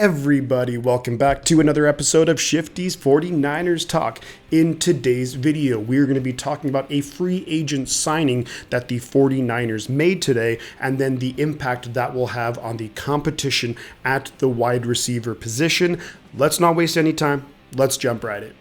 Everybody, welcome back to another episode of Shifty's 49ers Talk. In today's video, we're going to be talking about a free agent signing that the 49ers made today, and then the impact that will have on the competition at the wide receiver position. Let's not waste any time. Let's jump right in.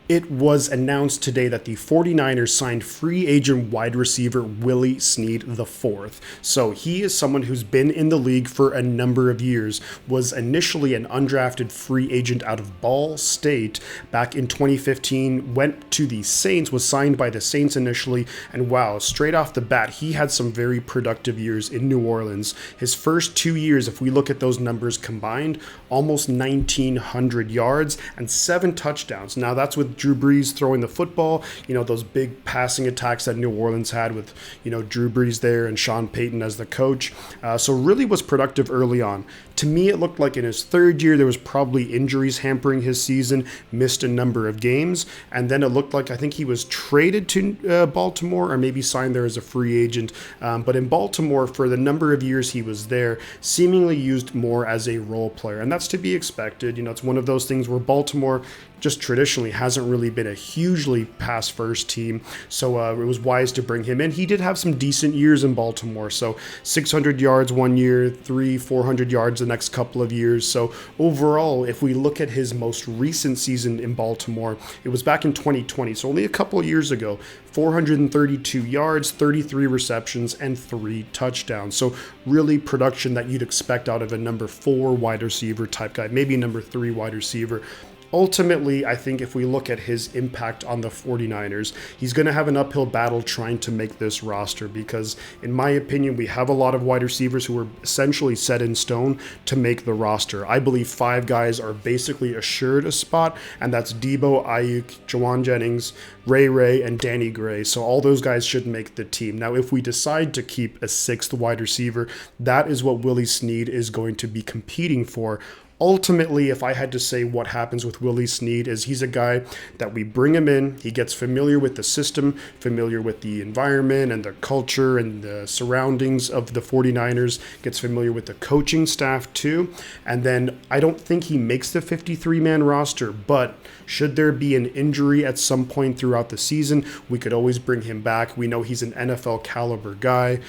It was announced today that the 49ers signed free agent wide receiver Willie Snead IV. So he is someone who's been in the league for a number of years, was initially an undrafted free agent out of Ball State back in 2015, went to the Saints, was signed by the Saints initially, and wow, straight off the bat, he had some very productive years in New Orleans. His first 2 years, if we look at those numbers combined, almost 1,900 yards and 7 touchdowns. Now that's with Drew Brees throwing the football, those big passing attacks that New Orleans had with, Drew Brees there and Sean Payton as the coach. So really was productive early on. To me, it looked like in his third year, there was probably injuries hampering his season, missed a number of games. And then it looked like, I think he was traded to Baltimore or maybe signed there as a free agent. But in Baltimore, for the number of years he was there, seemingly used more as a role player. And that's to be expected. It's one of those things where Baltimore just traditionally hasn't really been a hugely pass first team. So it was wise to bring him in. He did have some decent years in Baltimore. So 600 yards one year, 400 yards the next couple of years. So overall, if we look at his most recent season in Baltimore, it was back in 2020. So only a couple of years ago, 432 yards, 33 receptions, and 3 touchdowns. So really production that you'd expect out of a number 4 wide receiver type guy, maybe number 3 wide receiver. Ultimately, I think if we look at his impact on the 49ers, he's going to have an uphill battle trying to make this roster because, in my opinion, we have a lot of wide receivers who are essentially set in stone to make the roster. I believe 5 guys are basically assured a spot, and that's Debo, Ayuk, Juwan Jennings, Ray, and Danny Gray. So all those guys should make the team. Now, if we decide to keep a 6th wide receiver, that is what Willie Snead is going to be competing for. Ultimately, if I had to say what happens with Willie Snead is he's a guy that we bring him in, he gets familiar with the system, familiar with the environment and the culture and the surroundings of the 49ers, gets familiar with the coaching staff too, and then I don't think he makes the 53-man roster, but should there be an injury at some point throughout the season, we could always bring him back. We know he's an NFL caliber guy.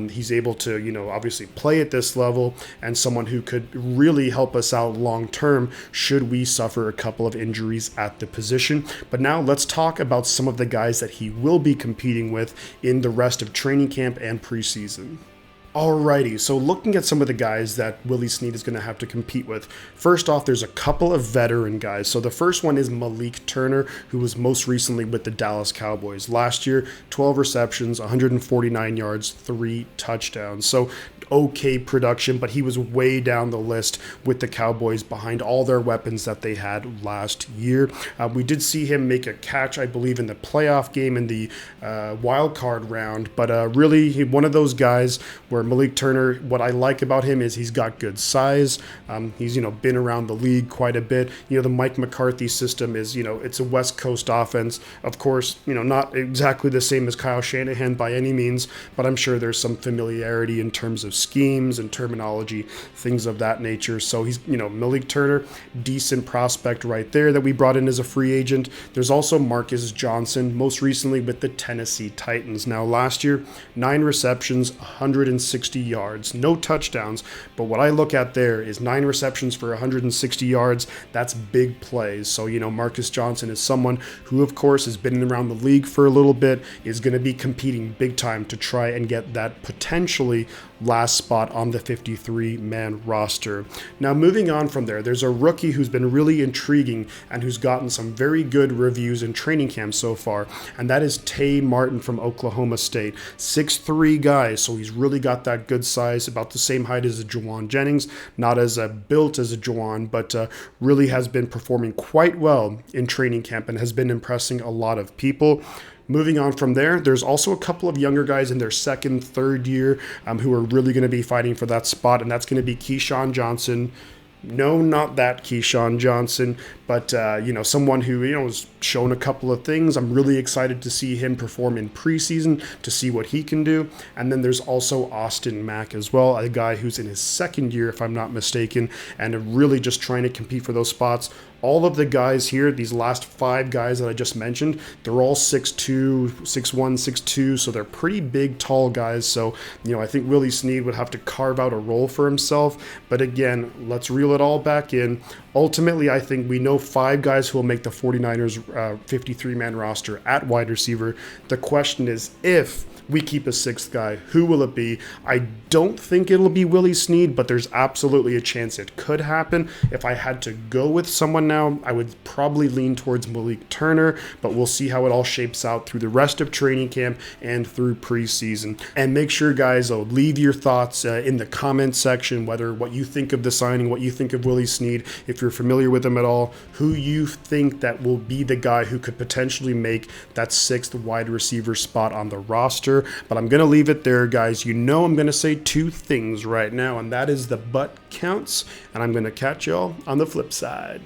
He's able to, obviously play at this level and someone who could really help us out long term should we suffer a couple of injuries at the position. But now let's talk about some of the guys that he will be competing with in the rest of training camp and preseason. Alrighty, so looking at some of the guys that Willie Snead is going to have to compete with. First off, there's a couple of veteran guys. So the first one is Malik Turner, who was most recently with the Dallas Cowboys. Last year, 12 receptions, 149 yards, 3 touchdowns. So okay production, but he was way down the list with the Cowboys behind all their weapons that they had last year. We did see him make a catch, I believe, in the playoff game in the wild card round, but really one of those guys where Malik Turner, what I like about him is he's got good size. He's, been around the league quite a bit. The Mike McCarthy system is, it's a West Coast offense. Of course, not exactly the same as Kyle Shanahan by any means, but I'm sure there's some familiarity in terms of schemes and terminology, things of that nature. So he's, Malik Turner, decent prospect right there that we brought in as a free agent. There's also Marcus Johnson, most recently with the Tennessee Titans. Now last year, 9 receptions, 160 yards, no touchdowns. But what I look at there is 9 receptions for 160 yards. That's big plays. So, Marcus Johnson is someone who, of course, has been around the league for a little bit, is going to be competing big time to try and get that potentially last spot on the 53-man roster. Now, moving on from there, there's a rookie who's been really intriguing and who's gotten some very good reviews in training camp so far, and that is Tay Martin from Oklahoma State. 6'3" guy, so he's really got that good size, about the same height as a Juwan Jennings, not as built as a Juwan, but really has been performing quite well in training camp and has been impressing a lot of people. Moving on from there, there's also a couple of younger guys in their second, third year who are really going to be fighting for that spot, and that's going to be KeeSean Johnson, No, not that KeeSean Johnson, but someone who has shown a couple of things. I'm really excited to see him perform in preseason, to see what he can do. And then there's also Mack as well, a guy who's in his second year, if I'm not mistaken, and really just trying to compete for those spots. All of the guys here, these last 5 guys that I just mentioned, they're all 6'2", 6'1", 6'2", so they're pretty big, tall guys. So, I think Willie Snead would have to carve out a role for himself. But again, let's reel it all back in. Ultimately, I think we know 5 guys who will make the 49ers 53-man roster at wide receiver. The question is, if we keep a 6th guy, who will it be? I don't think it'll be Willie Snead, but there's absolutely a chance it could happen. If I had to go with someone now, I would probably lean towards Malik Turner, but we'll see how it all shapes out through the rest of training camp and through preseason. And make sure, guys, leave your thoughts in the comments section, whether what you think of the signing, what you think of Willie Snead, if you're familiar with him at all, who you think that will be the guy who could potentially make that 6th wide receiver spot on the roster. But I'm going to leave it there, guys. I'm going to say 2 things right now, and that is the butt counts, and I'm going to catch y'all on the flip side.